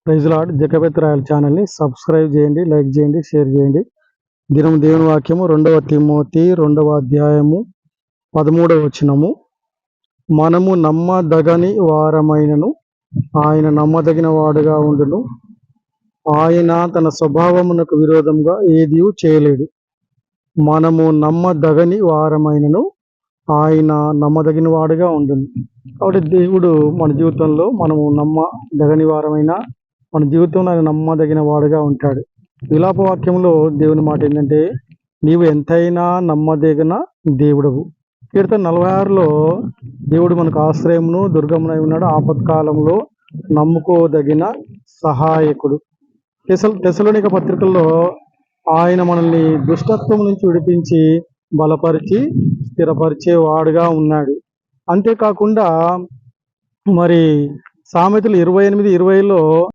Praise Lord. జకబెత్ royal ఛానల్ని subscribe చేయండి, లైక్ చేయండి, షేర్ చేయండి. దినం దేవుని వాక్యము 2వ తిమోతి 2వ అధ్యాయము 13వ వచనము. మనము నమ్మదగని వారమైనను ఆయన నమ్మదగిన వాడుగా ఉండును. ఆయన తన స్వభావమునకు విరోధంగా ఏదీ చేయలేడు. మనము నమ్మదగని వారమైనను ఆయన నమ్మదగిన వాడుగా ఉండును. కాబట్టి దేవుడు మన జీవితంలో మనము నమ్మదగని వారమైన మన జీవితంలో ఆయన నమ్మదగిన వాడుగా ఉంటాడు. విలాప వాక్యంలో దేవుని మాట ఏంటంటే, నీవు ఎంతైనా నమ్మదగిన దేవుడవు. కీర్తన 46లో దేవుడు మనకు ఆశ్రయమును దుర్గమునై ఉన్నాడు, ఆపత్కాలంలో నమ్ముకోదగిన సహాయకుడు. తెసలోనిక పత్రికల్లో ఆయన మనల్ని దుష్టత్వం నుంచి విడిపించి బలపరిచి స్థిరపరిచే వాడుగా ఉన్నాడు. అంతేకాకుండా మరి సామెతలు 28:20లో